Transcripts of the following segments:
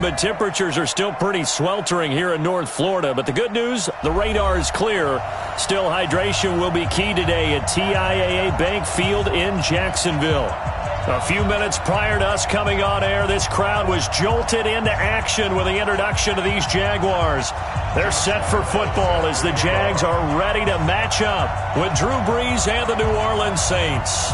But temperatures are still pretty sweltering here in North Florida. But the good news, the radar is clear. Still, hydration will be key today at TIAA Bank Field in Jacksonville. A few minutes prior to us coming on air, this crowd was jolted into action with the introduction of these Jaguars. They're set for football as the Jags are ready to match up with Drew Brees and the New Orleans Saints.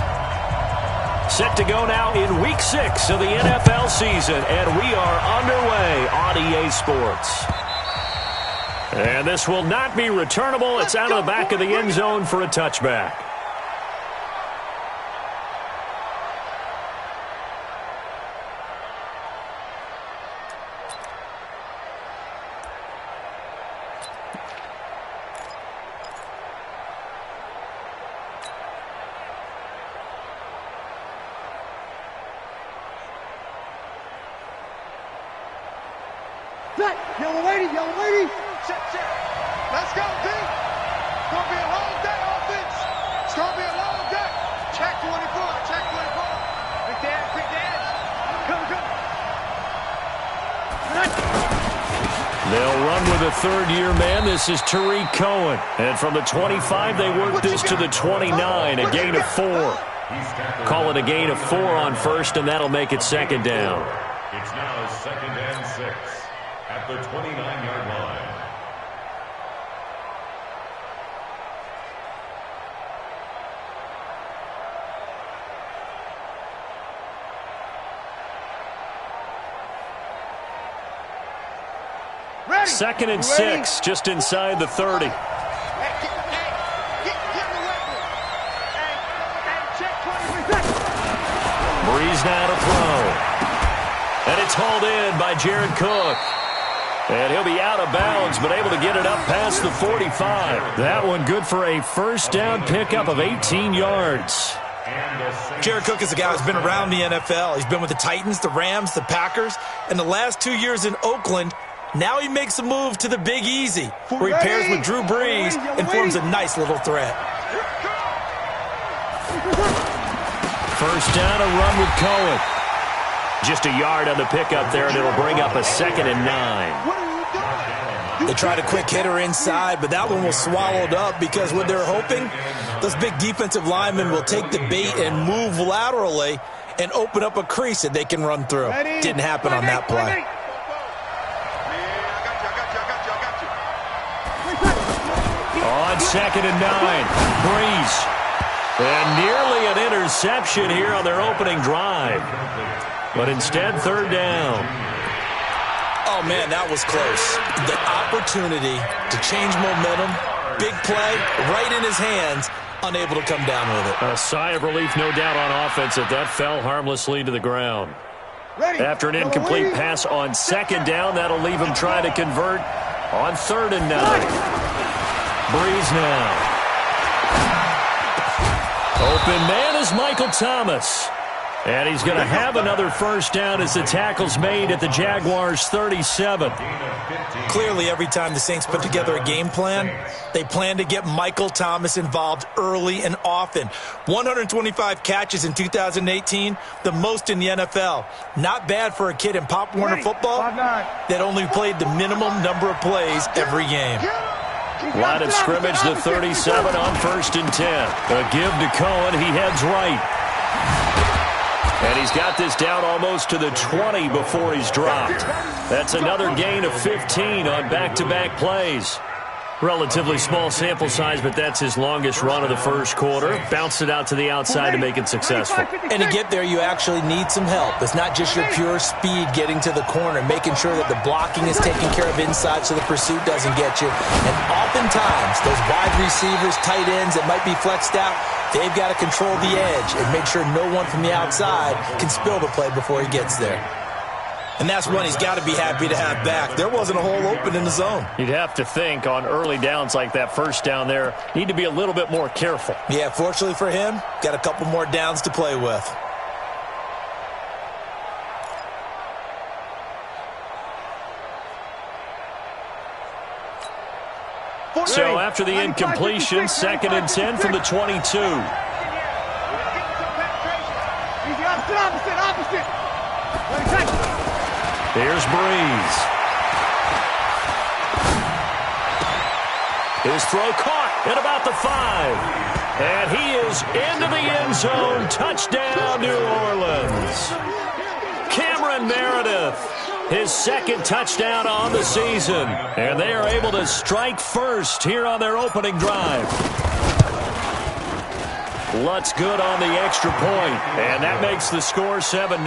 Set to go now in Week 6 of the NFL season, and we are underway on EA Sports. And this will not be returnable. It's out of the back of the end zone for a touchback. Yellow lady. Check. Let's go, D. It's going to be a long day, offense. It's going to be a long day. Check 24. Quick dash. Come. They'll run with a third-year man. This is Tariq Cohen. And from the 25, they work this to the 29, a gain of 4. Call it a gain of 4 on first, and that'll make it second down. It's now 2nd and 6 at the 29-yard line. Ready. 2nd and 6, just inside the 30. Get the weapon. Check 20. Brees now to throw. And it's hauled in by Jared Cook. And he'll be out of bounds, but able to get it up past the 45. That one good for a first down pickup of 18 yards. Jared Cook is a guy who's been around the NFL. He's been with the Titans, the Rams, the Packers, and the last 2 years in Oakland. Now he makes a move to the Big Easy, where he pairs with Drew Brees and forms a nice little threat. First down, a run with Cohen. Just a yard on the pickup there, and it'll bring up a 2nd and 9. They tried a quick hitter inside, but that one was swallowed up because what they're hoping, those big defensive linemen will take the bait and move laterally and open up a crease that they can run through. Didn't happen on that play. On 2nd and 9, Brees. And nearly an interception here on their opening drive. But instead, 3rd down. Oh, man, that was close. The opportunity to change momentum, big play, right in his hands, unable to come down with it. A sigh of relief, no doubt, on offense that fell harmlessly to the ground. After an incomplete pass on 2nd down, that'll leave him trying to convert on 3rd and 9. Brees now. Open man is Michael Thomas. And he's going to have another first down as the tackle's made at the Jaguars' 37. Clearly, every time the Saints put together a game plan, they plan to get Michael Thomas involved early and often. 125 catches in 2018, the most in the NFL. Not bad for a kid in Pop Warner football that only played the minimum number of plays every game. Line of scrimmage, the 37 on 1st and 10. A give to Cohen. He heads right. And he's got this down almost to the 20 before he's dropped. That's another gain of 15 on back-to-back plays. Relatively small sample size, but that's his longest run of the first quarter. Bounced it out to the outside to make it successful. And to get there, you actually need some help. It's not just your pure speed getting to the corner, making sure that the blocking is taken care of inside so the pursuit doesn't get you. And oftentimes, those wide receivers, tight ends that might be flexed out, they've got to control the edge and make sure no one from the outside can spill the play before he gets there. And that's one he's got to be happy to have back. There wasn't a hole open in the zone. You'd have to think on early downs like that first down there, need to be a little bit more careful. Yeah, fortunately for him, got a couple more downs to play with. So after the incompletion, 2nd and 10 from the 22. Here's Breeze. His throw caught at about the 5. And he is into the end zone. Touchdown, New Orleans. Cameron Meredith, his second touchdown on the season. And they are able to strike first here on their opening drive. Lutz good on the extra point, and that makes the score 7-0.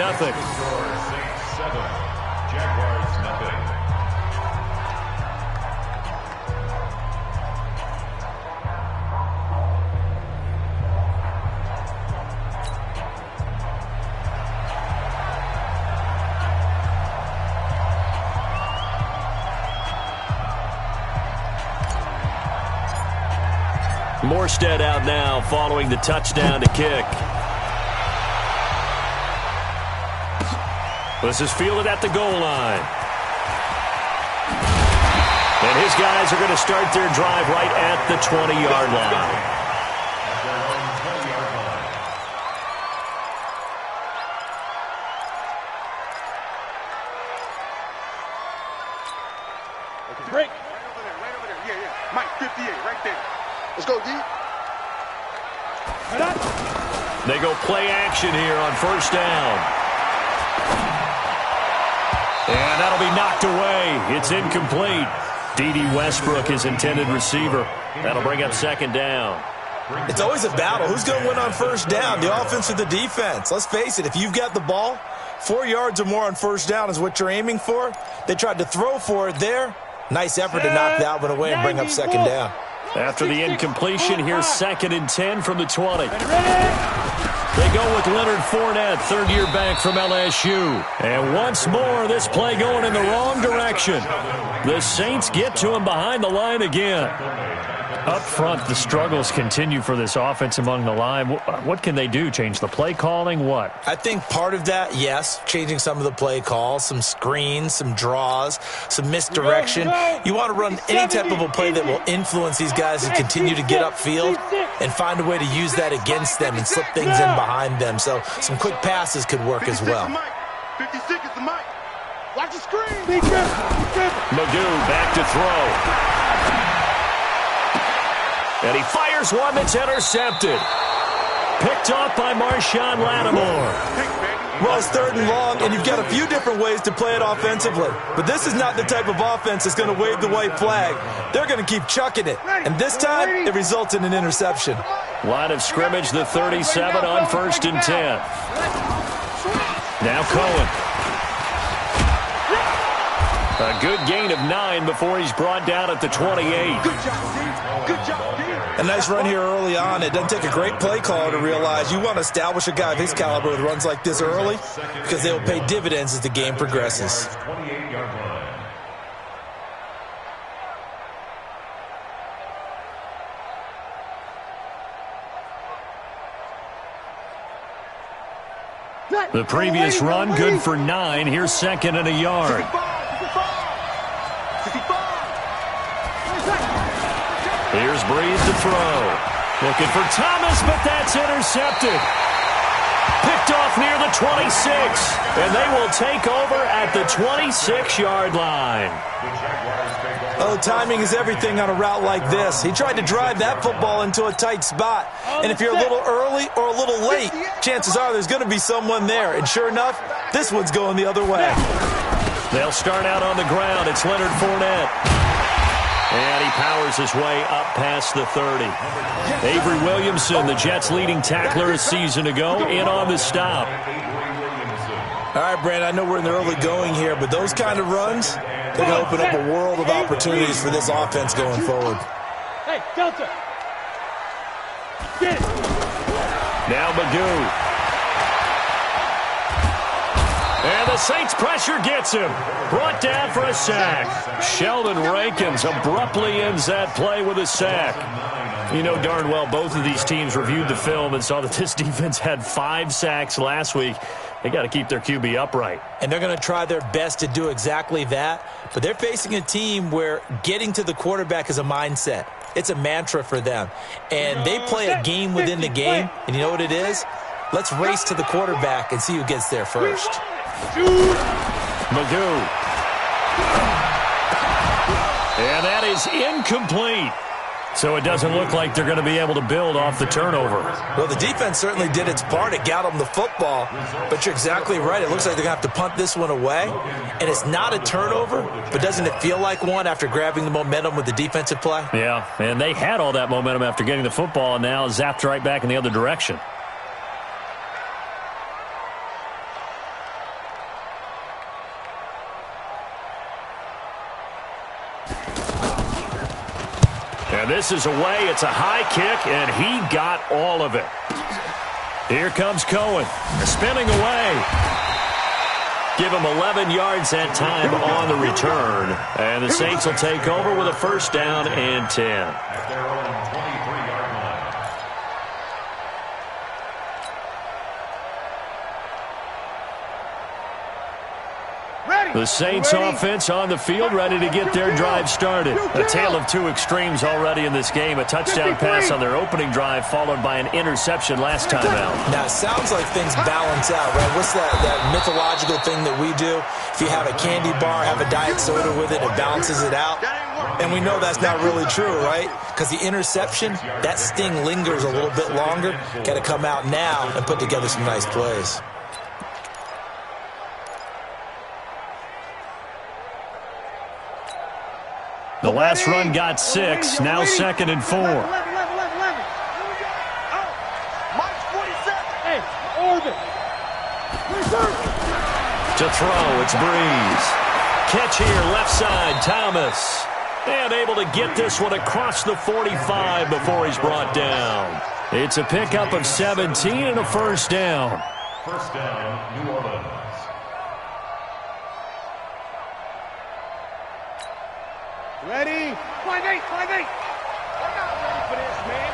Jaguars nothing. Morstead out now following the touchdown to kick. This is fielded at the goal line. And his guys are going to start their drive right at the 20-yard line. Break. Right over there. Yeah. Mike, 58, right there. Let's go, D. They go play action here on first down. And that'll be knocked away. It's incomplete. D.D. Westbrook, his intended receiver. That'll bring up second down. It's always a battle. Who's going to win on first down, the offense or the defense? Let's face it, if you've got the ball, 4 yards or more on first down is what you're aiming for. They tried to throw for it there. Nice effort to knock that one away and bring up second down. After the incompletion, here's 2nd and 10 from the 20. They go with Leonard Fournette, third-year back from LSU. And once more, this play going in the wrong direction. The Saints get to him behind the line again. Up front, the struggles continue for this offense among the line. What can they do? Change the play calling? What? I think part of that, yes, changing some of the play calls, some screens, some draws, some misdirection. You want to run any type of a play that will influence these guys and continue to get upfield and find a way to use that against them and slip things in behind them. So some quick passes could work as well. 56 is the mic. Watch the screen. Magoo back to throw. And he fires one that's intercepted. Picked off by Marshawn Lattimore. Well, it's 3rd and long, and you've got a few different ways to play it offensively. But this is not the type of offense that's going to wave the white flag. They're going to keep chucking it. And this time, it results in an interception. Line of scrimmage, the 37 on 1st and 10. Now Cohen. A good gain of 9 before he's brought down at the 28. Good job, D. Good job, D. A nice run here early on. It doesn't take a great play caller to realize you want to establish a guy of his caliber with runs like this early because they will pay dividends as the game progresses. 28-yard line. The previous run, good for 9. Here's 2nd and a yard. Here's Breeze to throw. Looking for Thomas, but that's intercepted. Picked off near the 26. And they will take over at the 26-yard line. Oh, timing is everything on a route like this. He tried to drive that football into a tight spot. And if you're a little early or a little late, chances are there's going to be someone there. And sure enough, this one's going the other way. They'll start out on the ground. It's Leonard Fournette. And he powers his way up past the 30. Avery Williamson, the Jets' leading tackler a season ago, in on the stop. All right, Brandon, I know we're in the early going here, but those kind of runs, they're going to open up a world of opportunities for this offense going forward. Hey, Delta. Get it. Now Magoo. And the Saints pressure gets him. Brought down for a sack. Sheldon Rankins abruptly ends that play with a sack. You know darn well both of these teams reviewed the film and saw that this defense had 5 sacks last week. They got to keep their QB upright. And they're going to try their best to do exactly that. But they're facing a team where getting to the quarterback is a mindset. It's a mantra for them. And they play a game within the game. And you know what it is? Let's race to the quarterback and see who gets there first. Magoo. And that is incomplete. So it doesn't look like they're going to be able to build off the turnover. Well, the defense certainly did its part. It got them the football. But you're exactly right. It looks like they're going to have to punt this one away. And it's not a turnover, but doesn't it feel like one after grabbing the momentum with the defensive play? Yeah, and they had all that momentum after getting the football and now zapped right back in the other direction. And this is away. It's a high kick, and he got all of it. Here comes Cohen. Spinning away. Give him 11 yards that time on the return. And the Saints will take over with a first down and 10. At their own 23-yard line. The Saints offense on the field, ready to get their drive started. A tale of two extremes already in this game. A touchdown pass on their opening drive, followed by an interception last time out. Now, it sounds like things balance out, right? What's that mythological thing that we do? If you have a candy bar, have a diet soda with it, it balances it out. And we know that's not really true, right? Because the interception, that sting lingers a little bit longer. Got to come out now and put together some nice plays. The last run got 6, now 2nd and 4. To throw, it's Breeze. Catch here, left side, Thomas. And able to get this one across the 45 before he's brought down. It's a pickup of 17 and a first down. First down, New Orleans. Ready? 5-8. They're not ready for this, man.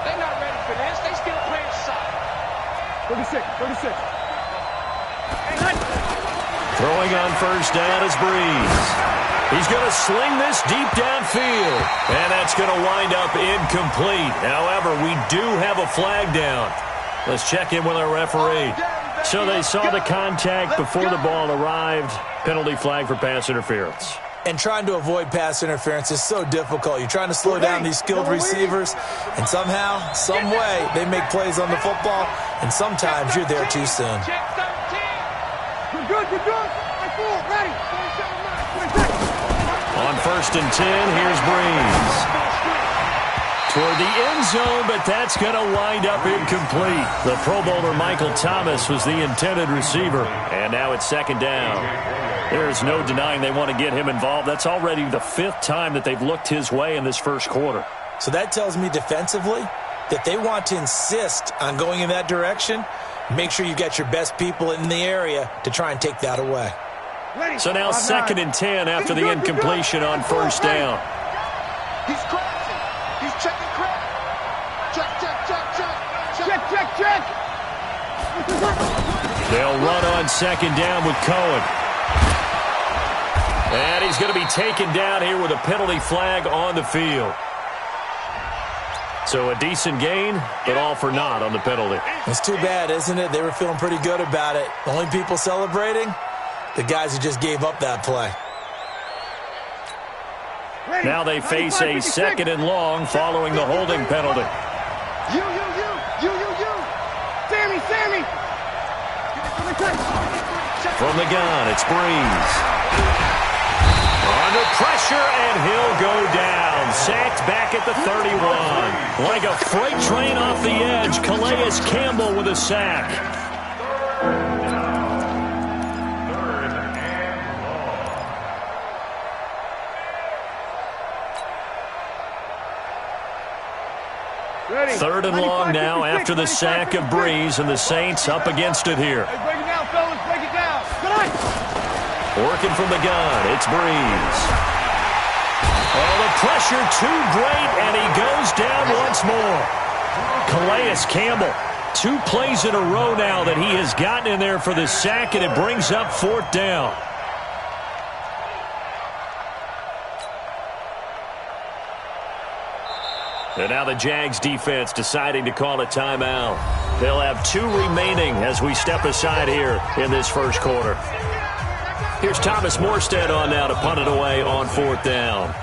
They're not ready for this. They still playing solid. 36. Throwing on first down is Breeze. He's going to sling this deep downfield. And that's going to wind up incomplete. However, we do have a flag down. Let's check in with our referee. So they saw the contact before the ball arrived. Penalty flag for pass interference. And trying to avoid pass interference is so difficult. You're trying to slow down these skilled receivers, and somehow, some way, they make plays on the football, and sometimes you're there too soon. You're good. Ready? On first and 10, here's Breeze. Toward the end zone, but that's going to wind up incomplete. The Pro Bowler Michael Thomas was the intended receiver, and now it's second down. There's no denying they want to get him involved. That's already the 5th time that they've looked his way in this first quarter. So that tells me defensively that they want to insist on going in that direction. Make sure you got your best people in the area to try and take that away. So now 2nd and 10 after the incompletion on first down. He's crossing. He's checking crack. Check. They'll run on second down with Cohen. And he's going to be taken down here with a penalty flag on the field. So a decent gain, but all for naught on the penalty. It's too bad, isn't it? They were feeling pretty good about it. The only people celebrating, the guys who just gave up that play. Now they face a 2nd and long following the holding penalty. You. Sammy. From the gun, it's Breeze. Under pressure, and he'll go down. Sacked back at the 31. Like a freight train off the edge, Calais Campbell with a sack. Third and long now after the sack of Breeze, and the Saints up against it here. Hey, break it down, fellas. Break it down. Good night. Working from the gun, it's Breeze. Oh, the pressure too great, and he goes down once more. Calais Campbell, 2 plays in a row now that he has gotten in there for the sack, and it brings up 4th down. And now the Jags defense deciding to call a timeout. They'll have 2 remaining as we step aside here in this first quarter. Here's Thomas Morstead on now to punt it away on 4th down.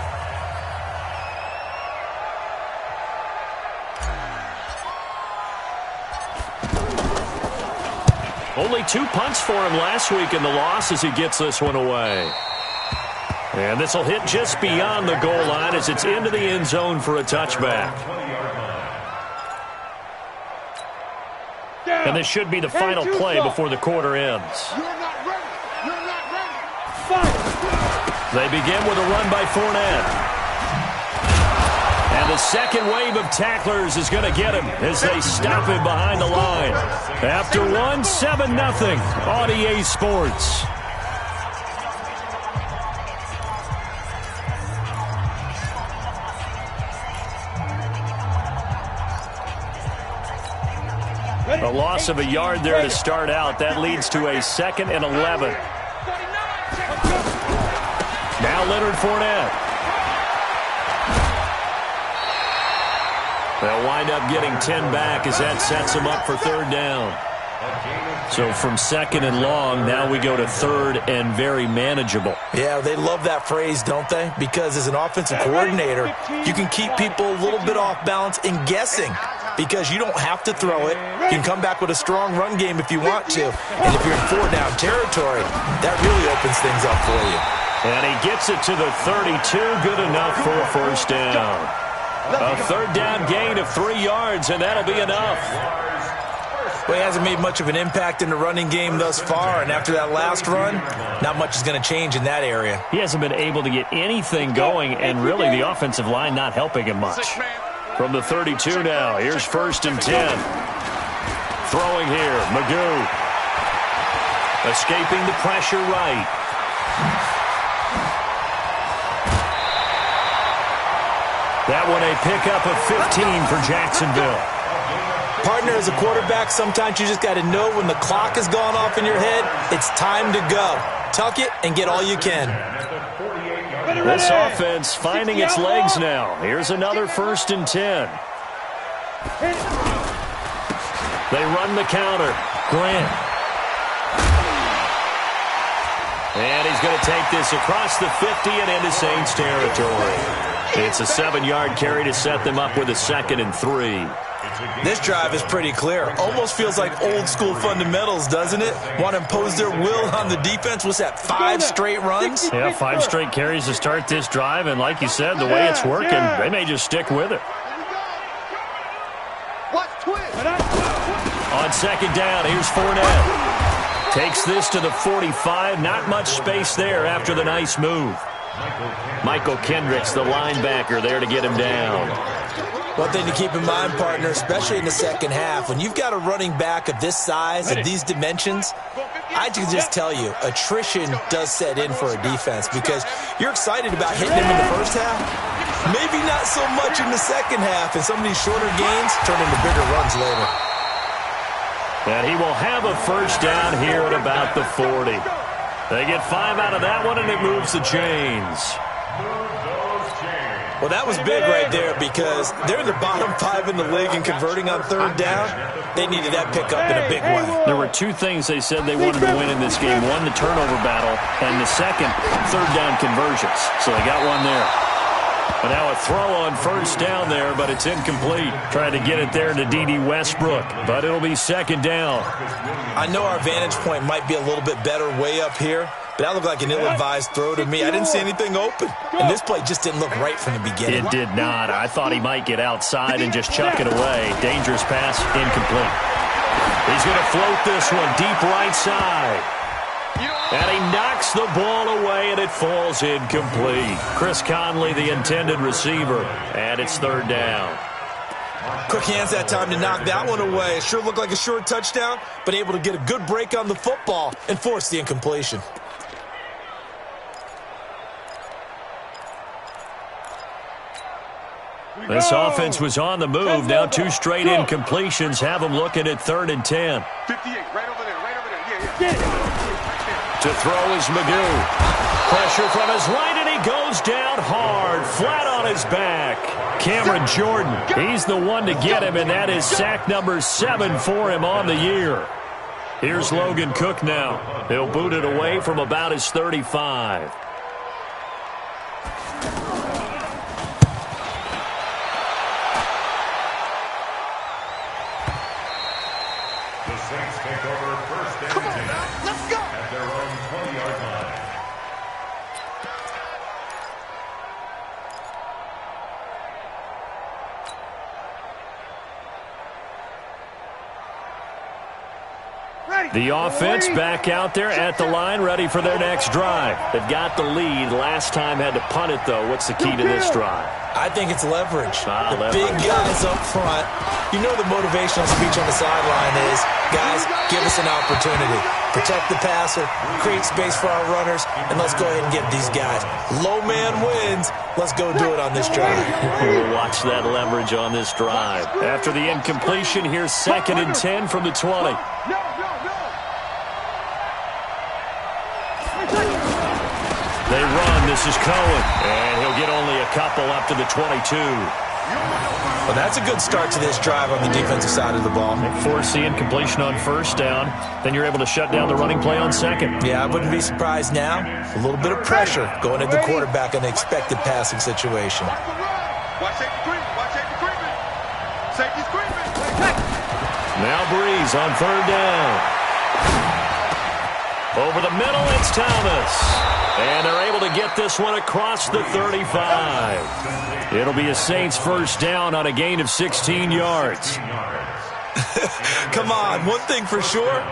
Only 2 punts for him last week in the loss as he gets this one away. And this will hit just beyond the goal line as it's into the end zone for a touchback. And this should be the final play before the quarter ends. You're not ready. You're not ready. Fight. They begin with a run by Fournette. And the second wave of tacklers is going to get him as they stop him behind the line. After one, 7-0 on EA Sports. A loss of a yard there to start out. That leads to a 2nd and 11. Now Leonard Fournette. They'll wind up getting 10 back as that sets them up for 3rd down. So from 2nd and long, now we go to 3rd and very manageable. Yeah, they love that phrase, don't they? Because as an offensive coordinator, you can keep people a little bit off balance and guessing because you don't have to throw it. You can come back with a strong run game if you want to. And if you're in 4-down territory, that really opens things up for you. And he gets it to the 32. Good enough for a 1st down. A 3rd down gain of 3 yards, and that'll be enough. Well, he hasn't made much of an impact in the running game thus far, and after that last run, not much is going to change in that area. He hasn't been able to get anything going, and really the offensive line not helping him much. From the 32 now, here's 1st and 10. Throwing here, Magoo. Escaping the pressure right. That one a pickup of 15 for Jacksonville. Partner, as a quarterback, sometimes you just got to know when the clock has gone off in your head, it's time to go. Tuck it and get all you can. This offense finding its legs now. Here's another 1st and 10. They run the counter. Grant. And he's going to take this across the 50 and into Saints territory. It's a 7-yard carry to set them up with a 2nd and 3. This drive is pretty clear. Almost feels like old-school fundamentals, doesn't it? Want to impose their will on the defense. What's that, 5 straight runs? Yeah, 5 straight carries to start this drive, and like you said, the way it's working, they may just stick with it. On 2nd down, here's Fournette. Takes this to the 45. Not much space there after the nice move. Michael Kendricks, the linebacker, there to get him down. One thing to keep in mind, partner, especially in the second half, when you've got a running back of this size and these dimensions, I can just tell you, attrition does set in for a defense because you're excited about hitting him in the first half, maybe not so much in the second half, and some of these shorter gains turn into bigger runs later. And he will have a 1st down here at about the 40. They get 5 out of that one, and it moves the chains. Well, that was big right there because they're in the bottom 5 in the league and converting on 3rd down. They needed that pickup in a big way. There were 2 things they said they wanted to win in this game. One, the turnover battle, and the second, 3rd down conversions. So they got one there. But now a throw on 1st down there, but it's incomplete. Trying to get it there to D.D. Westbrook, but it'll be 2nd down. I know our vantage point might be a little bit better way up here, but that looked like an ill-advised throw to me. I didn't see anything open, and this play just didn't look right from the beginning. It did not. I thought he might get outside and just chuck it away. Dangerous pass, incomplete. He's going to float this one deep right side. And he knocks the ball away, and it falls incomplete. Chris Conley, the intended receiver, and it's 3rd down. Quick hands that time to knock that one away. It sure looked like a short touchdown, but able to get a good break on the football and force the incompletion. This offense was on the move. Now 2 straight incompletions have them looking at 3rd and 10. 58, right over there, right over there. Yeah. To throw is Magoo. Pressure from his right, and he goes down hard, flat on his back. Cameron Jordan, he's the one to get him, and that is sack number 7 for him on the year. Here's Logan Cook now. He'll boot it away from about his 35. The Saints take over first and 10 Let's go. at their own 20-yard line. The offense back out there at the line, ready for their next drive. They've got the lead. Last time had to punt it, though. What's the key to this drive? I think it's leverage. The leverage. big guys up front. You know the motivational speech on the sideline is, guys, give us an opportunity. Protect the passer, create space for our runners, and let's go ahead and get these guys. Low man wins. Let's go do it on this drive. We'll watch that leverage on this drive. After the incompletion, here's 2nd and 10 from the 20. They run. This is Cohen. And he'll get only a couple up to the 22. Well, that's a good start to this drive on the defensive side of the ball. They force the incompletion on first down. Then you're able to shut down the running play on second. Yeah, I wouldn't be surprised now. A little bit of pressure going at the quarterback in the expected passing situation. Watch safety creeping. Watch safety creeping. Safety's creeping. Now Breeze on 3rd down. Over the middle, it's Thomas. And they're able to get this one across the 35. It'll be a Saints first down on a gain of 16 yards. Come on, one thing for sure.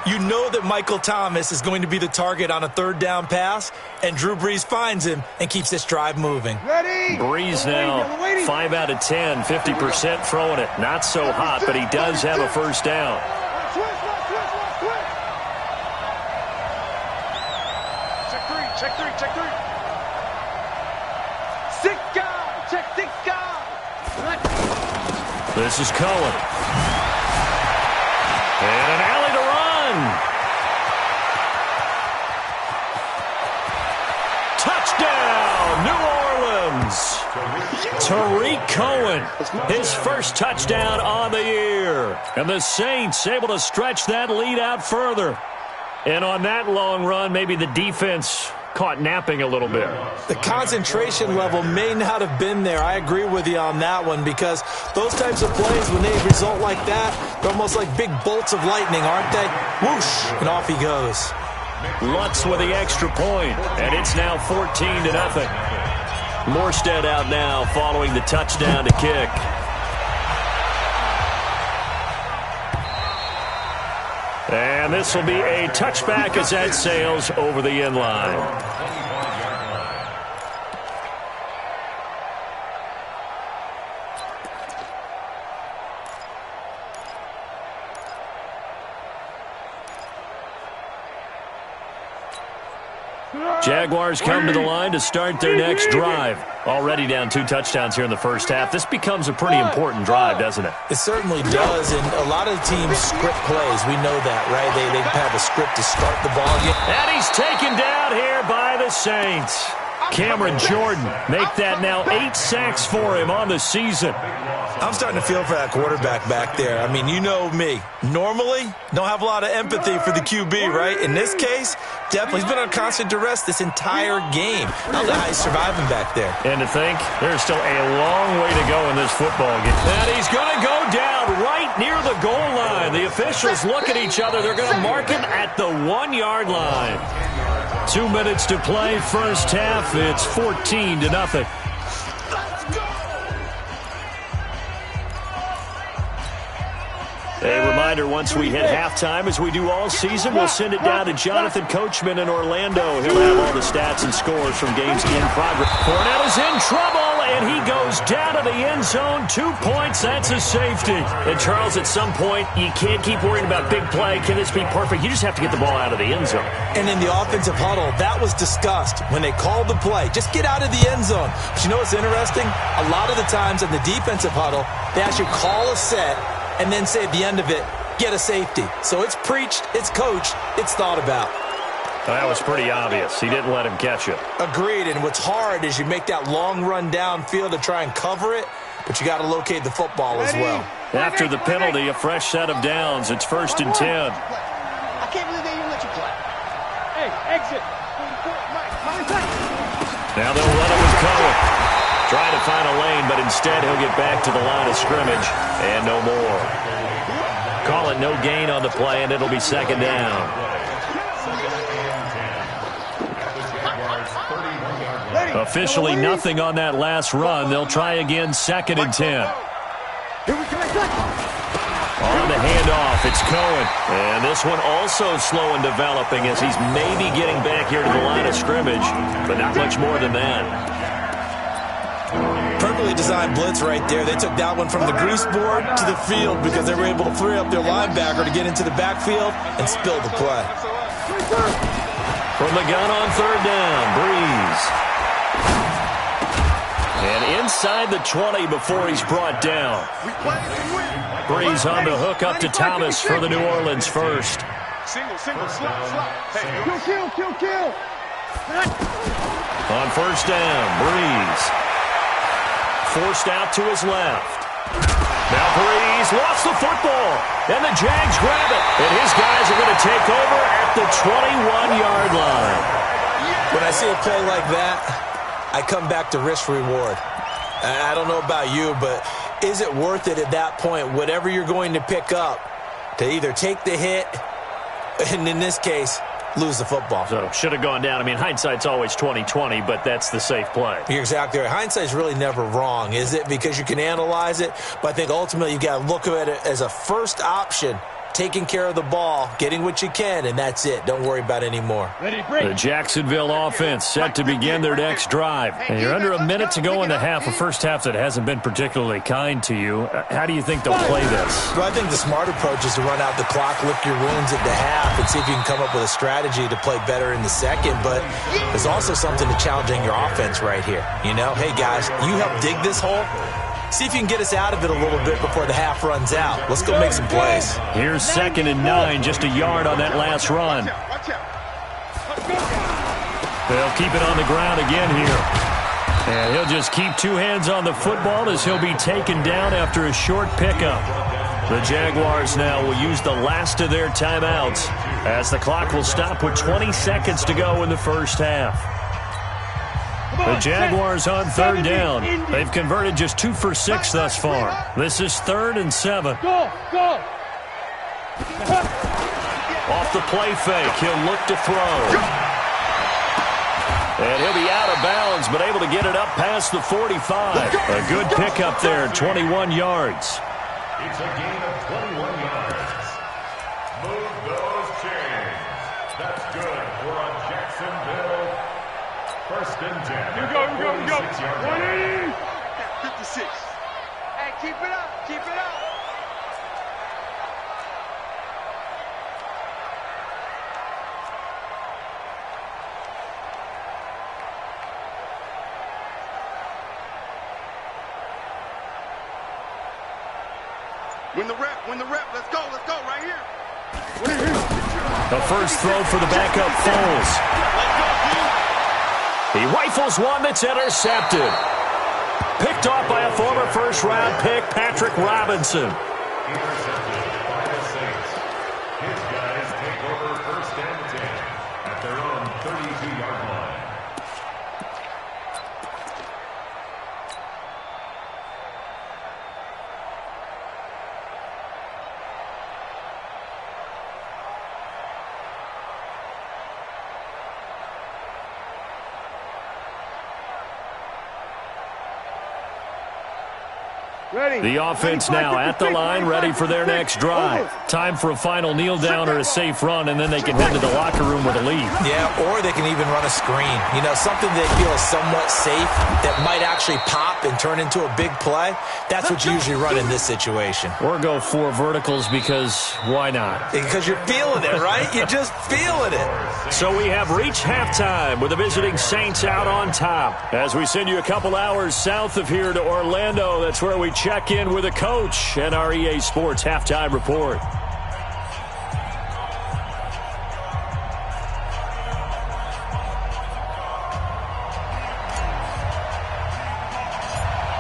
You know that Michael Thomas is going to be the target on a 3rd down pass, and Drew Brees finds him and keeps this drive moving. Ready? Breeze now, 5 out of 10, 50% throwing it. Not so hot, but he does have a first down. Check three. Sick guy. Check sick guy. This is Cohen. And an alley to run. Touchdown, New Orleans. Tariq Cohen, his first touchdown on the year. And the Saints able to stretch that lead out further. And on that long run, maybe the defense caught napping a little bit. The concentration level may not have been there. I agree with you on that one, because those types of plays, when they result like that, they're almost like big bolts of lightning, aren't they? Whoosh, and off he goes. Lutz with the extra point, and it's now 14-0. Morstead out now following the touchdown to kick. And this will be a touchback as that sails over the end line. Jaguars come to the line to start their next drive. Already down 2 touchdowns here in the first half. This becomes a pretty important drive, doesn't it? It certainly does, and a lot of teams script plays. We know that, right? They have a script to start the ball game. And he's taken down here by the Saints. Cameron Jordan make that now 8 sacks for him on the season. I'm starting to feel for that quarterback back there. I mean, you know me. Normally, don't have a lot of empathy for the QB, right? In this case, definitely. He's been on constant duress this entire game. I don't know how he's surviving back there. And to think, there's still a long way to go in this football game. And he's going to go down right near the goal line. The officials look at each other. They're going to mark him at the 1-yard line. 2 minutes to play, first half. It's 14-0. A reminder, once we hit halftime, as we do all season, we'll send it down to Jonathan Coachman in Orlando. He'll have all the stats and scores from games in progress. Fournette is in trouble, and he goes down to the end zone. 2 points, that's a safety. And Charles, at some point, you can't keep worrying about big play. Can this be perfect? You just have to get the ball out of the end zone. And in the offensive huddle, that was discussed when they called the play. Just get out of the end zone. But you know what's interesting? A lot of the times in the defensive huddle, they actually call a set and then say at the end of it, get a safety. So it's preached, it's coached, it's thought about. That was pretty obvious. He didn't let him catch it. Agreed, and what's hard is you make that long run downfield to try and cover it, but you got to locate the football as well. After the penalty, a fresh set of downs. It's 1st and 10. Now they'll run it with Cohen. Trying to find a lane, but instead he'll get back to the line of scrimmage and no more. Call it no gain on the play, and it'll be second down. Officially nothing on that last run. They'll try again, 2nd and 10. On the handoff, it's Cohen. And this one also slow in developing as he's maybe getting back here to the line of scrimmage, but not much more than that. Perfectly designed blitz right there. They took that one from the grease board to the field because they were able to free up their linebacker to get into the backfield and spill the play. From the gun on 3rd down, Breeze. And inside the 20 before he's brought down. Breeze on the hook up to Thomas for the New Orleans first. Single, slot. Hey, kill. On 1st down, Breeze. Forced out to his left. Now Breeze lost the football. And the Jags grab it. And his guys are going to take over at the 21-yard line. When I see a play like that, I come back to risk-reward. I don't know about you, but is it worth it at that point, whatever you're going to pick up, to either take the hit, and in this case, lose the football? So should have gone down. I mean, hindsight's always 20/20, but that's the safe play. You're exactly right. Hindsight's really never wrong, is it? Because you can analyze it, but I think ultimately you got to look at it as a first option, taking care of the ball, getting what you can, and that's it. Don't worry about any more. The Jacksonville offense set to begin their next drive. And you're under a minute to go in the half, a first half that hasn't been particularly kind to you. How do you think they'll play this? Well, I think the smart approach is to run out the clock, lick your wounds at the half, and see if you can come up with a strategy to play better in the second. But there's also something to challenging your offense right here. You know, hey, guys, you help dig this hole. See if you can get us out of it a little bit before the half runs out. Let's go make some plays. Here's 2nd and 9, just a yard on that last run. They'll keep it on the ground again here. And he'll just keep 2 hands on the football as he'll be taken down after a short pickup. The Jaguars now will use the last of their timeouts as the clock will stop with 20 seconds to go in the first half. The Jaguars on 3rd down. They've converted just 2 for 6 thus far. This is 3rd and 7. Go! Off the play fake, he'll look to throw. And he'll be out of bounds, but able to get it up past the 45. A good pickup there, 21 yards. It's a gain of 21 yards. Move those chains. That's good for a Jacksonville 1st and 10. Here we go. 46-yard line. 56. Hey, keep it up. Win the rep. Let's go right here. The first throw for the backup Foles. He rifles one that's intercepted. Picked off by a former first-round pick, Patrick Robinson. Intercepted by the Saints. His guys take over 1st and 10 at their own 32-yard line. The offense now at the line, ready for their next drive. Time for a final kneel down or a safe run, and then they can head to the locker room with a lead. Yeah, or they can even run a screen. You know, something they feel is somewhat safe that might actually pop and turn into a big play. That's what you usually run in this situation. Or go 4 verticals because why not? Because you're feeling it, right? You're just feeling it. So we have reached halftime with the visiting Saints out on top. As we send you a couple hours south of here to Orlando, that's where we check in with a coach and our EA Sports halftime report.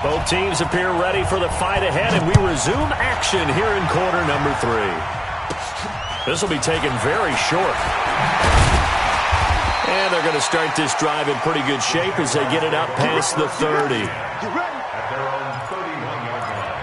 Both teams appear ready for the fight ahead, and we resume action here in quarter number 3. This will be taken very short. And they're going to start this drive in pretty good shape as they get it up past the 30. You ready? At their own 31-yard line.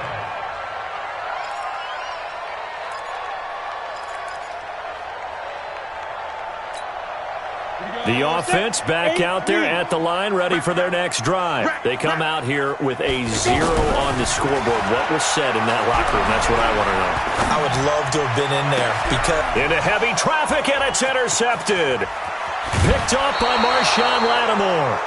The offense back out there at the line, ready for their next drive. They come out here with a 0 on the scoreboard. What was said in that locker room? That's what I want to know. I would love to have been in there because... Into heavy traffic, and it's intercepted. Picked up by Marshawn Lattimore.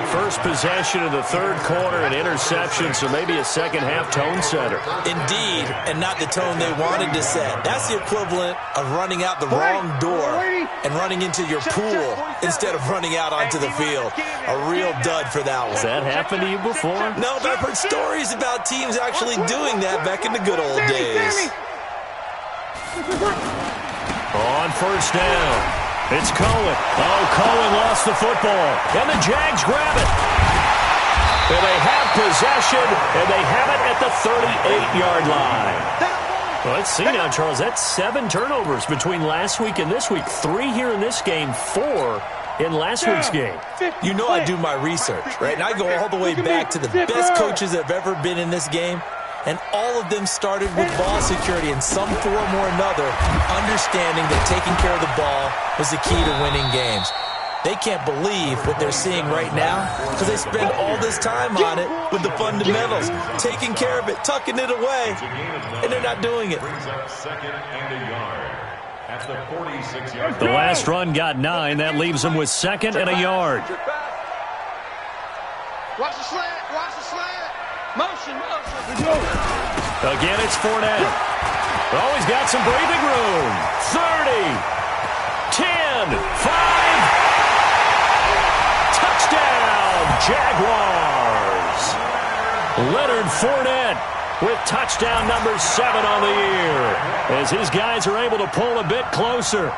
First possession of the third quarter, an interception, so maybe a second-half tone setter. Indeed, and not the tone they wanted to set. That's the equivalent of running out the wrong door and running into your pool instead of running out onto the field. A real dud for that one. Has that happened to you before? No, but I've heard stories about teams actually doing that back in the good old days. On first down. It's Cohen. Oh, Cohen lost the football. And the Jags grab it. And they have possession, and they have it at the 38-yard line. Well, let's see now, Charles. That's 7 turnovers between last week and this week. 3 here in this game, 4 in last week's game. You know I do my research, right? And I go all the way back to the best coaches that have ever been in this game. And all of them started with ball security in some form or another, understanding that taking care of the ball was the key to winning games. They can't believe what they're seeing right now because they spend all this time on it with the fundamentals, taking care of it, tucking it away, and they're not doing it. The last run got 9. That leaves them with 2nd and a yard. Watch the slant. Watch the slant. Motion. Again, it's Fournette. Oh, he's got some breathing room. 30, 10, 5. Touchdown, Jaguars. Leonard Fournette with touchdown number 7 on the year as his guys are able to pull a bit closer.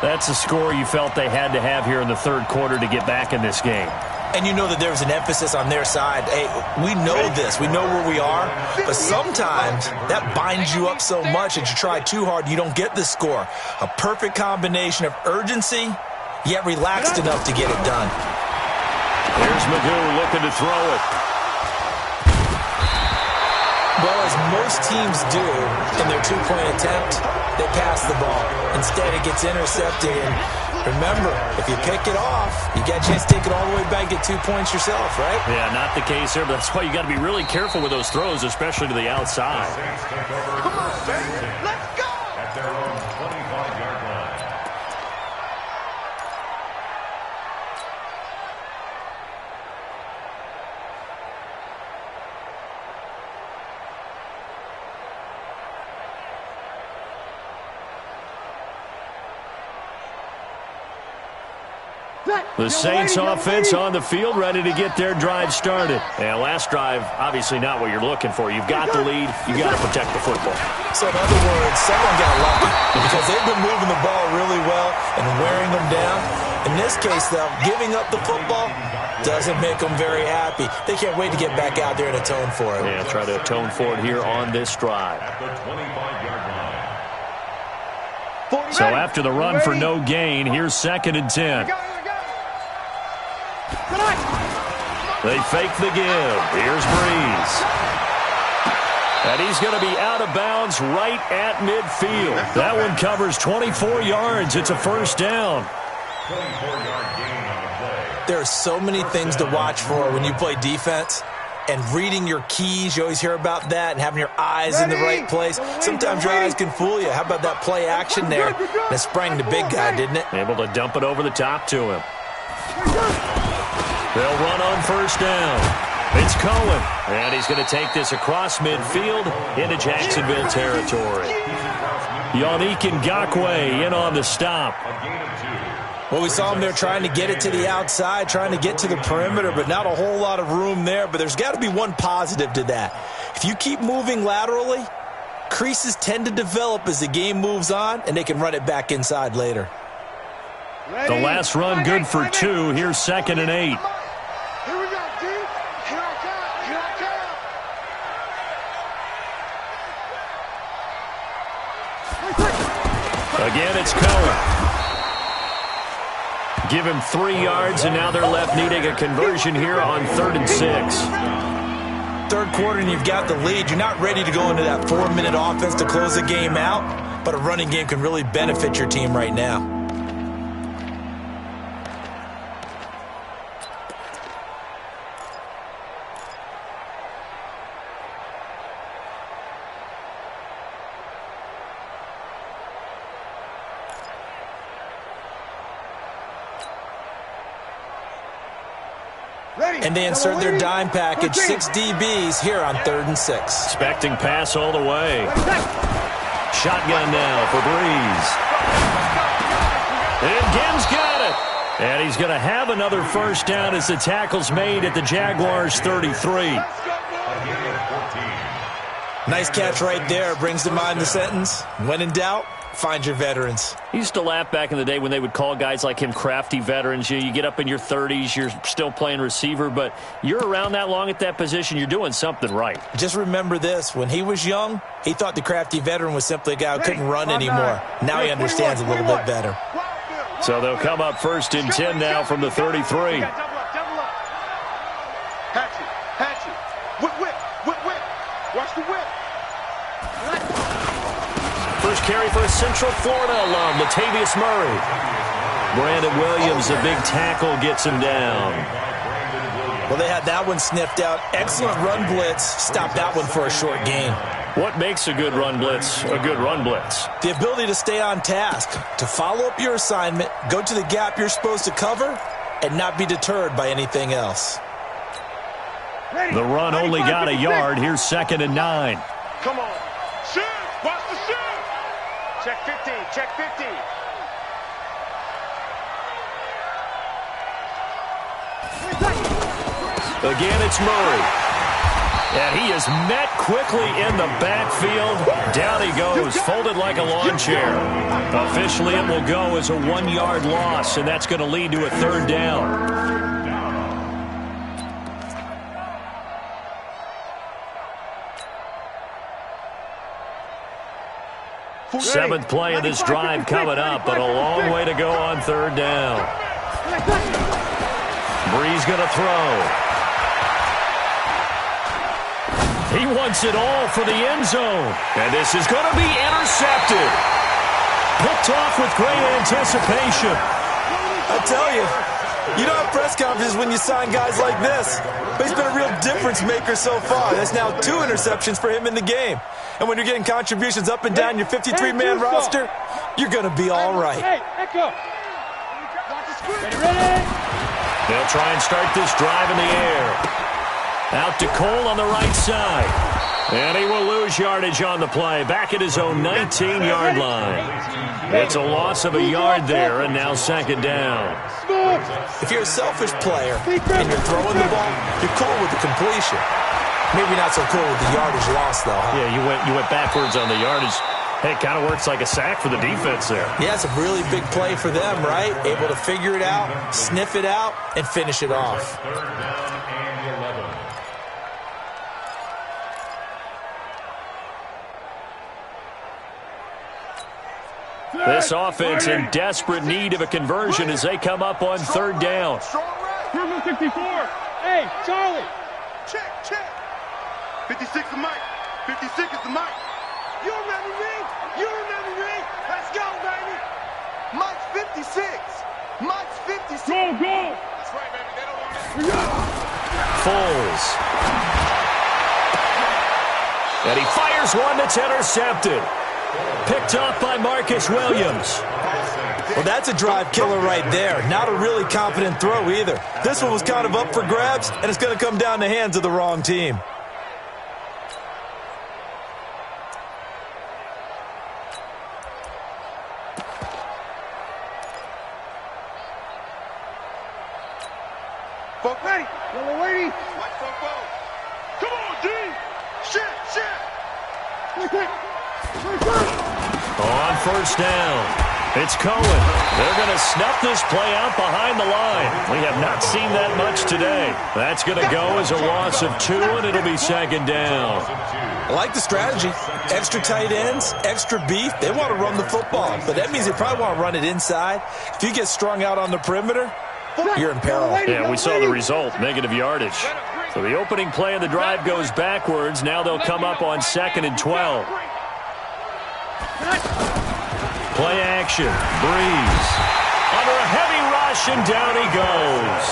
That's a score you felt they had to have here in the third quarter to get back in this game. And you know that there was an emphasis on their side. Hey, we know this. We know where we are. But sometimes that binds you up so much that you try too hard, you don't get the score. A perfect combination of urgency, yet relaxed enough to get it done. Here's Magoo looking to throw it. Well, as most teams do in their two-point attempt, they pass the ball. Instead, it gets intercepted. And remember, if you pick it off, you got a chance to take it all the way back, get 2 points yourself, right? Yeah, not the case here, but that's why you got to be really careful with those throws, especially to the outside. Come on, baby. Let's go. At their own 25-yard line. The Saints offense on the field, ready to get their drive started. And last drive, obviously not what you're looking for. You've got the lead. You got to protect the football. So in other words, someone got lucky because they've been moving the ball really well and wearing them down. In this case, though, giving up the football doesn't make them very happy. They can't wait to get back out there and atone for it. Yeah, try to atone for it here on this drive. At the 25-yard line. So after the run for no gain, here's 2nd and 10. They fake the give. Here's Breeze. And he's going to be out of bounds right at midfield. That one covers 24 yards. It's a first down. 24-yard gain on the play. There are so many things to watch for when you play defense. And reading your keys, you always hear about that, and having your eyes in the right place. Sometimes your eyes can fool you. How about that play action there? And it sprang the big guy, didn't it? Able to dump it over the top to him. They'll run on first down. It's Cohen. And he's going to take this across midfield into Jacksonville territory. Yannick Ngakoue in on the stop. Well, we saw him there trying to get it to the outside, trying to get to the perimeter, but not a whole lot of room there. But there's got to be one positive to that. If you keep moving laterally, creases tend to develop as the game moves on, and they can run it back inside later. The last run good for 2. Here's 2nd and 8. Here we go, D. Here I come. Here I come. Again, it's Cohen. Give him 3 yards, and now they're left needing a conversion here on 3rd and 6. Third quarter and you've got the lead. You're not ready to go into that 4-minute offense to close the game out, but a running game can really benefit your team right now. And they insert their dime package, 6 DBs here on 3rd and 6. Expecting pass all the way. Shotgun now for Breeze. And Gibbs got it. And he's going to have another first down as the tackle's made at the Jaguars' 33. Nice catch right there. Brings to mind the sentence, when in doubt, find your veterans. He used to laugh back in the day when they would call guys like him crafty veterans. You get up in your 30s, you're still playing receiver, but you're around that long at that position, you're doing something right. Just remember this. When he was young, he thought the crafty veteran was simply a guy who couldn't run anymore. Now he understands a little bit better. So they'll come up 1st and 10 now from the 33. Hatchet. Whip. Watch the whip. First carry for a Central Florida alum, Latavius Murray. Brandon Williams, a big tackle, gets him down. Well, they had that one sniffed out. Excellent run blitz. Stopped that one for a short gain. What makes a good run blitz a good run blitz? The ability to stay on task, to follow up your assignment, go to the gap you're supposed to cover, and not be deterred by anything else. The run only got a yard. Here's 2nd and 9. Come on. Shoot. Watch the shoot. Check 15. Check 15. Again, it's Murray. And he is met quickly in the backfield. Down he goes, folded like a lawn chair. Officially, it will go as a 1-yard loss, and that's going to lead to a 3rd down. 7th play of this drive coming up, but a long way to go on 3rd down. Breeze going to throw. He wants it all for the end zone. And this is going to be intercepted. Picked off with great anticipation. I tell you, you don't have press conferences when you sign guys like this. But he's been a real difference maker so far. That's now 2 interceptions for him in the game. And when you're getting contributions up and down your 53-man roster, you're going to be all right. Hey, Echo. They'll try and start this drive in the air. Out to Cole on the right side. And he will lose yardage on the play. Back at his own 19-yard line. It's a loss of a yard there, and now 2nd down. If you're a selfish player and you're throwing the ball, you're cool with the completion. Maybe not so cool with the yardage loss, though, huh? Yeah, you went backwards on the yardage. Hey, it kind of works like a sack for the defense there. Yeah, it's a really big play for them, right? Able to figure it out, sniff it out, and finish it off. 3rd down and 11. This offense in desperate need of a conversion as they come up on 3rd down. Purple 64. Hey, Charlie. Check. 56 is Mike. 56 is the Mike. You remember me? Let's go, baby. Mike's 56. Mike's 56. Go. That's right, baby. They don't want it. Foles. And he fires one that's intercepted. Picked off by Marcus Williams. Well, that's a drive killer right there. Not a really confident throw either. This one was kind of up for grabs, and it's going to come down the hands of the wrong team. Folk ready. Yellow lady. White folk bow. Come on, D. Shit. On 1st down. It's Cohen. They're going to snuff this play out behind the line. We have not seen that much today. That's going to go as a loss of 2, and it'll be second down. I like the strategy. Extra tight ends, extra beef. They want to run the football, but that means they probably want to run it inside. If you get strung out on the perimeter, you're in peril. Yeah, we saw the result, negative yardage. So the opening play of the drive goes backwards. Now they'll come up on 2nd and 12. Play action. Breeze. Under a heavy rush, and down he goes.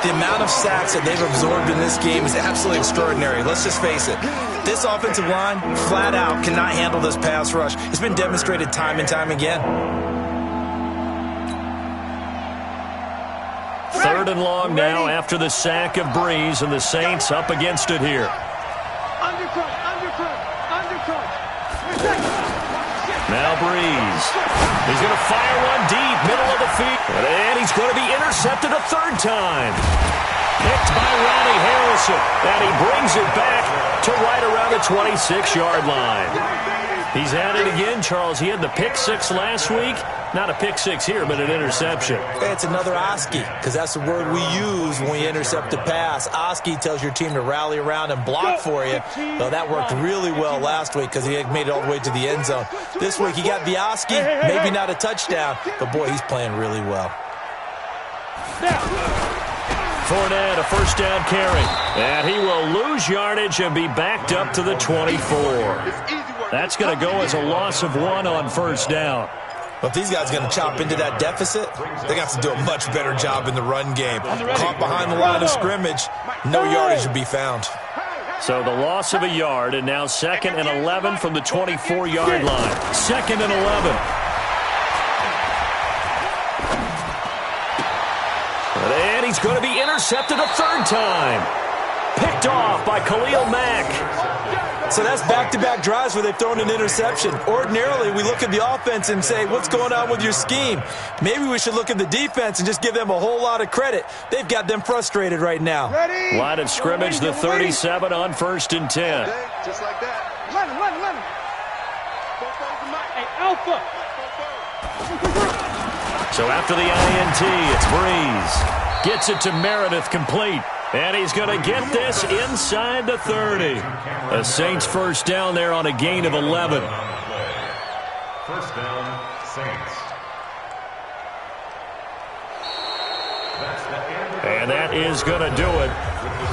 The amount of sacks that they've absorbed in this game is absolutely extraordinary. Let's just face it. This offensive line, flat out, cannot handle this pass rush. It's been demonstrated time and time again. 3rd and long now after the sack of Breeze, and the Saints up against it here. Now Breeze. He's going to fire one deep, middle of the field. And he's going to be intercepted a 3rd time. Picked by Ronnie Harrison. And he brings it back to right around the 26-yard line. He's at it again, Charles. He had the pick 6 last week. Not a pick 6 here, but an interception. It's another Oski, because that's the word we use when we intercept a pass. Oski tells your team to rally around and block for you. Well, that worked really well last week because he had made it all the way to the end zone. This week he got the Oski, maybe not a touchdown, but boy, he's playing really well. Fournette, a 1st down carry. And he will lose yardage and be backed up to the 24. That's going to go as a loss of 1 on 1st down. But if these guys are going to chop into that deficit, they're going to have to do a much better job in the run game. Caught behind the line of scrimmage, no yardage will be found. So the loss of a yard, and now 2nd and 11 from the 24-yard line. 2nd and 11. And he's going to be intercepted a 3rd time. Picked off by Khalil Mack. So that's back-to-back drives where they've thrown an interception. Ordinarily, we look at the offense and say, what's going on with your scheme? Maybe we should look at the defense and just give them a whole lot of credit. They've got them frustrated right now. Ready? Line of scrimmage, the 37 on 1st and 10. Just like that. Let him. Hey, Alpha. So after the INT, it's Breeze. Gets it to Meredith, complete. And he's going to get this inside the 30. The Saints 1st down there on a gain of 11. 1st down, Saints. And that is going to do it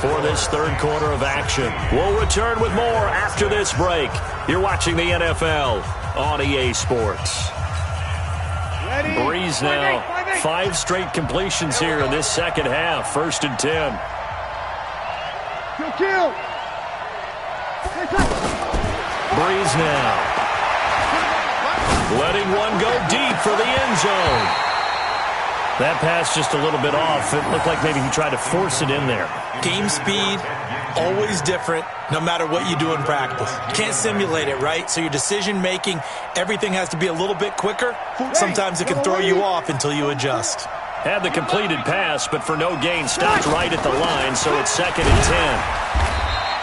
for this 3rd quarter of action. We'll return with more after this break. You're watching the NFL on EA Sports. Breeze now, 5 straight completions here in this 2nd half. 1st and 10. Kill. Breeze now. Letting one go deep for the end zone. That pass just a little bit off. It looked like maybe he tried to force it in there. Game speed, always different, no matter what you do in practice. You can't simulate it, right? So your decision-making, everything has to be a little bit quicker. Sometimes it can throw you off until you adjust. Had the completed pass, but for no gain, stopped right at the line, so it's 2nd and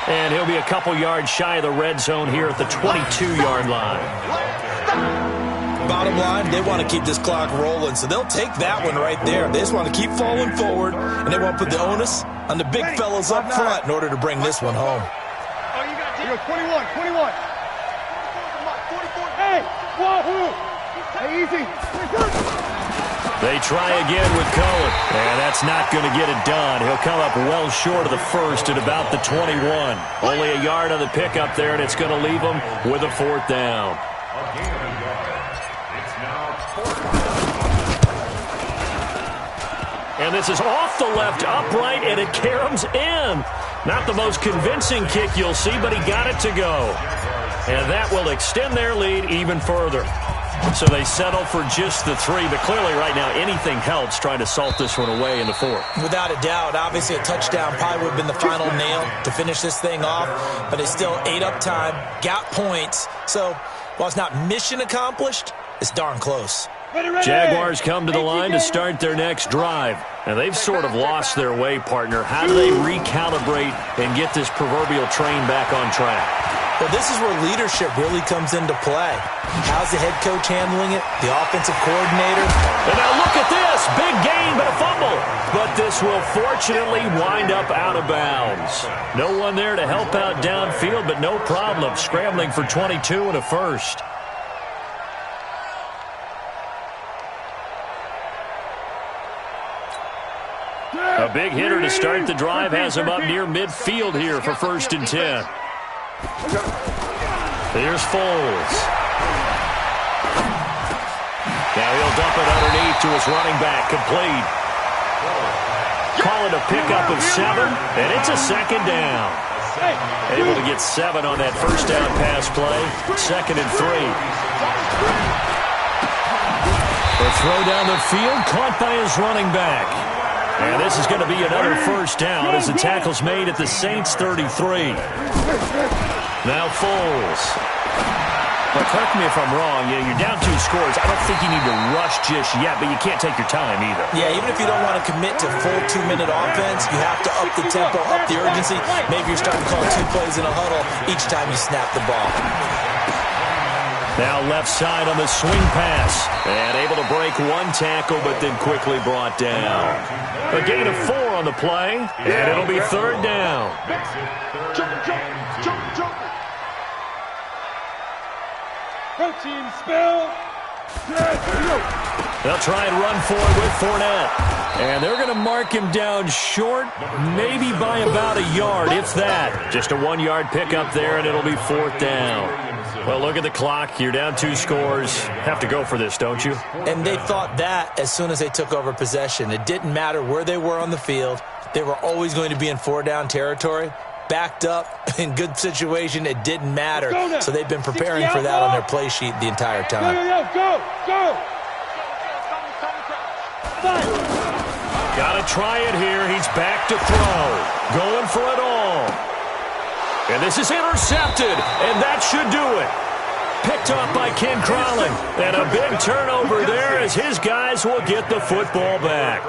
10. And he'll be a couple yards shy of the red zone here at the 22-yard line. Bottom line, they want to keep this clock rolling, so they'll take that one right there. They just want to keep falling forward, and they want to put the onus on the big fellas up front in order to bring this one home. Oh, you got 21. Hey, wahoo! Hey, easy. They try again with Cohen, and that's not going to get it done. He'll come up well short of the 1st at about the 21. Only a yard on the pickup there, and it's going to leave them with a 4th down. And this is off the left upright, and it caroms in. Not the most convincing kick you'll see, but he got it to go. And that will extend their lead even further. So they settle for just the 3, but clearly right now anything helps trying to salt this one away in the 4th. Without a doubt, obviously a touchdown probably would have been the final nail to finish this thing off, but they still ate up time, got points. So while it's not mission accomplished, it's darn close. Jaguars come to the line to start their next drive. And they've sort of lost their way, partner. How do they recalibrate and get this proverbial train back on track? Well, this is where leadership really comes into play. How's the head coach handling it? The offensive coordinator? And now look at this. Big gain, but a fumble. But this will fortunately wind up out of bounds. No one there to help out downfield, but no problem. Scrambling for 22 and a first. A big hitter to start the drive has him up near midfield here for 1st and 10. Here's Foles. Now he'll dump it underneath to his running back, complete. Call it a pickup of 7, and it's a 2nd down. Able to get 7 on that 1st down pass play. 2nd and 3. The throw down the field, caught by his running back. And this is going to be another 1st down as the tackle's made at the Saints' 33. Now Foles. But correct me if I'm wrong. Yeah, you're down 2 scores. I don't think you need to rush just yet, but you can't take your time either. Yeah, even if you don't want to commit to full 2-minute offense, you have to up the tempo, up the urgency. Maybe you're starting to call 2 plays in a huddle each time you snap the ball. Now left side on the swing pass. And able to break 1 tackle, but then quickly brought down. A gain of 4 on the play, and it'll be 3rd down. Team spill. They'll try and run for it with Fournette. And they're going to mark him down short, maybe by about a yard, if that. Just a 1-yard pickup there, and it'll be 4th down. Well, look at the clock. You're down 2 scores. Have to go for this, don't you? And they thought that as soon as they took over possession. It didn't matter where they were on the field. They were always going to be in 4-down territory. Backed up, in good situation, it didn't matter. So they've been preparing for that on their play sheet the entire time. Go. Got to try it here. He's back to throw. Going for it all. And this is intercepted, and that should do it. Picked off by Ken Crowley. And a big turnover there as his guys will get the football back.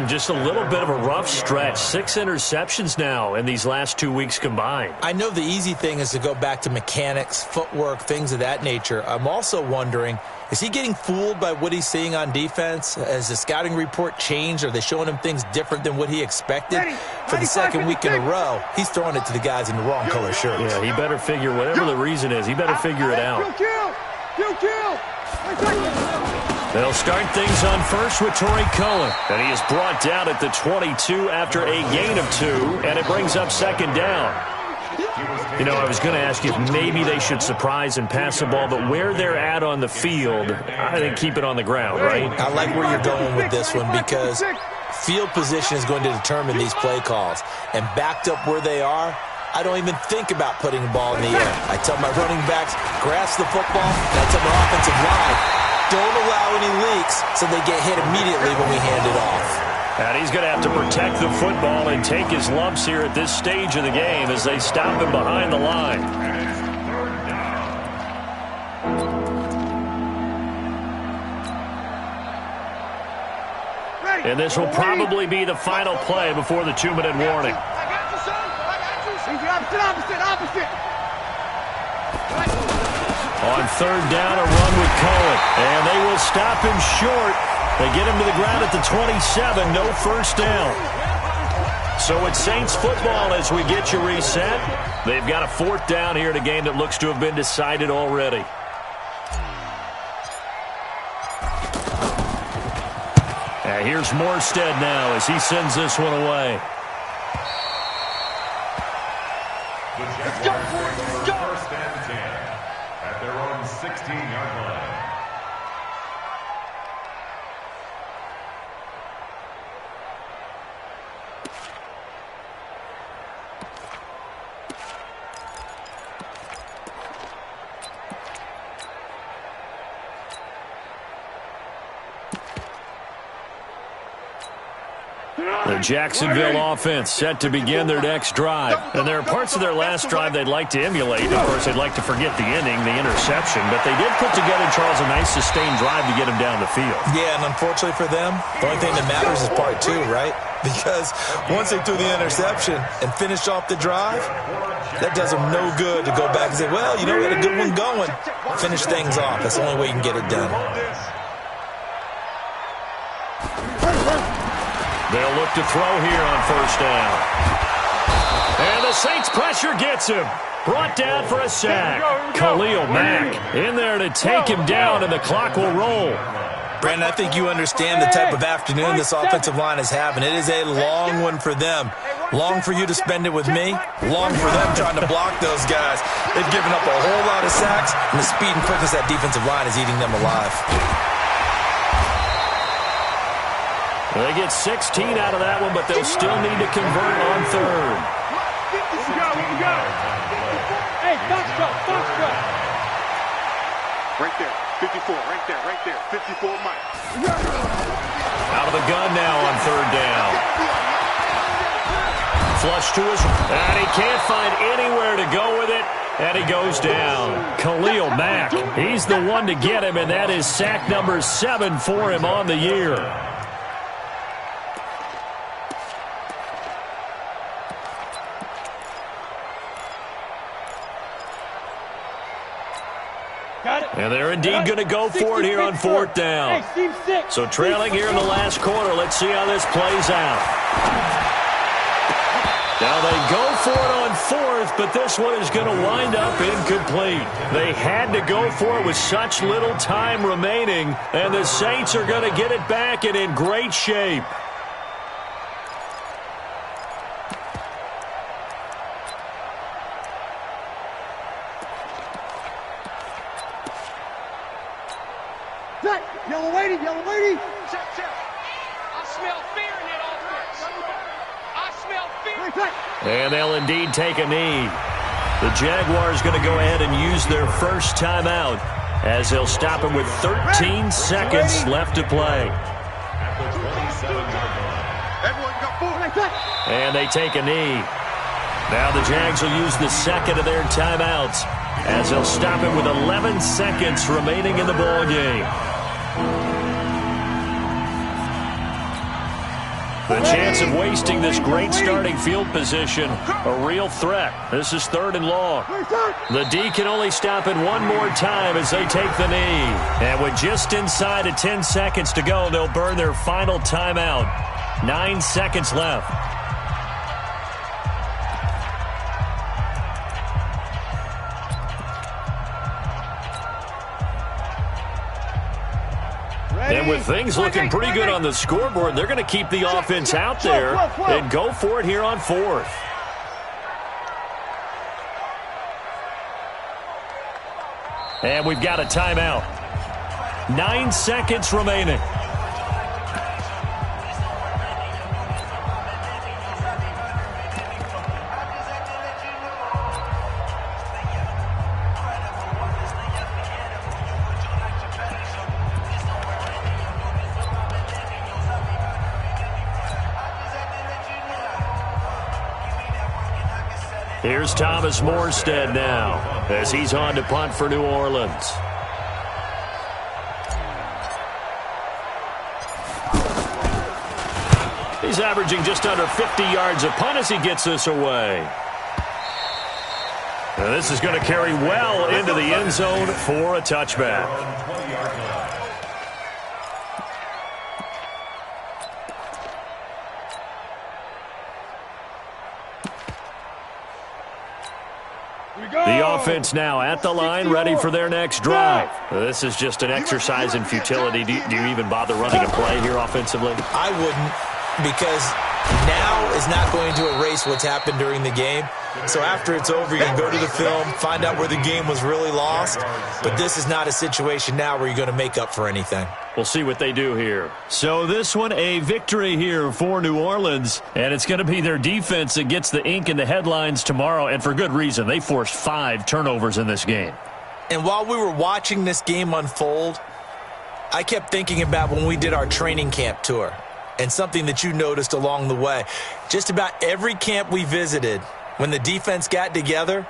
Just a little bit of a rough stretch. 6 interceptions now in these last 2 weeks combined. I know the easy thing is to go back to mechanics, footwork, things of that nature. I'm also wondering, is he getting fooled by what he's seeing on defense? Has the scouting report changed? Are they showing him things different than what he expected? For the 2nd week in a row, he's throwing it to the guys in the wrong color shirts. Yeah, he better figure, whatever the reason is, he better figure it out. Kill. They'll start things on first with Torrey Cohen. And he is brought down at the 22 after a gain of 2, and it brings up 2nd down. You know, I was going to ask you if maybe they should surprise and pass the ball, but where they're at on the field, I think keep it on the ground, right? I like where you're going with this one because field position is going to determine these play calls. And backed up where they are, I don't even think about putting the ball in the air. I tell my running backs, grasp the football, and I tell my offensive line, don't allow any leaks so they get hit immediately when we hand it off. And he's going to have to protect the football and take his lumps here at this stage of the game as they stop him behind the line. And this will probably be the final play before the 2-minute warning. Opposite. On 3rd down, a run with Cohen. And they will stop him short. They get him to the ground at the 27. No 1st down. So it's Saints football as we get you reset. They've got a 4th down here in a game that looks to have been decided already. And here's Morstead now as he sends this one away. The Jaguars are 1st and 10 at their own 16-yard line. The Jacksonville offense set to begin their next drive. And there are parts of their last drive they'd like to emulate. Of course, they'd like to forget the inning, the interception. But they did put together, Charles, a nice sustained drive to get them down the field. Yeah, and unfortunately for them, the only thing that matters is part two, right? Because once they threw the interception and finished off the drive, that does them no good to go back and say, well, you know, we had a good one going. Finish things off. That's the only way you can get it done. They'll look to throw here on first down. And the Saints pressure gets him. Brought down for a sack. Khalil Mack in there to take him down, and the clock will roll. Brandon, I think you understand the type of afternoon this offensive line is having. It is a long one for them. Long for you to spend it with me. Long for them trying to block those guys. They've given up a whole lot of sacks, and the speed and quickness of that defensive line is eating them alive. They get 16 out of that one, but they'll still need to convert on third. Hey, Foxtrot. Right there, 54, right there, 54 Mike. Out of the gun now on third down. Flush to his, and he can't find anywhere to go with it, and he goes down. Khalil Mack, he's the one to get him, and that is sack number 7 for him on the year. And they're indeed going to go for it here on fourth down. So trailing here in the last quarter. Let's see how this plays out. Now they go for it on fourth, but this one is going to wind up incomplete. They had to go for it with such little time remaining, and the Saints are going to get it back and in great shape. Yellow lady. Check. I smell fear in that offense. I smell fear. And they'll indeed take a knee. The Jaguars going to go ahead and use their first timeout as they'll stop him with 13 seconds left to play. And they take a knee. Now the Jags will use the second of their timeouts as they'll stop him with 11 seconds remaining in the ball game. The chance of wasting this great starting field position, a real threat. This is third and long. The D can only stop it one more time as they take the knee. And with just inside of 10 seconds to go, they'll burn their final timeout. 9 seconds left. And with things looking pretty good on the scoreboard, they're going to keep the offense out there and go for it here on fourth. And we've got a timeout. 9 seconds remaining. Here's Thomas Morstead now as he's on to punt for New Orleans. He's averaging just under 50 yards a punt as he gets this away. And this is going to carry well into the end zone for a touchback. The offense now at the line, ready for their next drive. This is just an exercise in futility. Do you even bother running a play here offensively? I wouldn't, because now is not going to erase what's happened during the game. So after it's over, you can go to the film, find out where the game was really lost. But this is not a situation now where you're going to make up for anything. We'll see what they do here. So this one, a victory here for New Orleans. And it's going to be their defense that gets the ink in the headlines tomorrow. And for good reason. They forced 5 turnovers in this game. And while we were watching this game unfold, I kept thinking about when we did our training camp tour. and something that you noticed along the way. Just about every camp we visited, when the defense got together,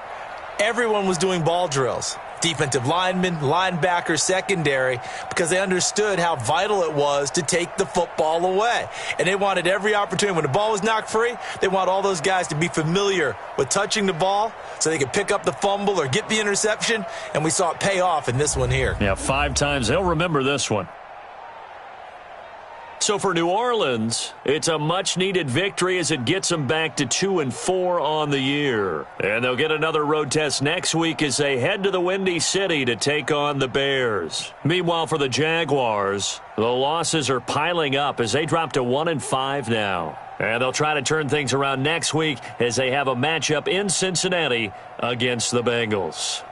everyone was doing ball drills. Defensive linemen, linebackers, secondary, because they understood how vital it was to take the football away. And they wanted every opportunity. When the ball was knocked free, they want all those guys to be familiar with touching the ball so they could pick up the fumble or get the interception, and we saw it pay off in this one here. Yeah, 5 times. They'll remember this one. So for New Orleans, it's a much-needed victory as it gets them back to 2-4 on the year. And they'll get another road test next week as they head to the Windy City to take on the Bears. Meanwhile, for the Jaguars, the losses are piling up as they drop to 1-5 now. And they'll try to turn things around next week as they have a matchup in Cincinnati against the Bengals.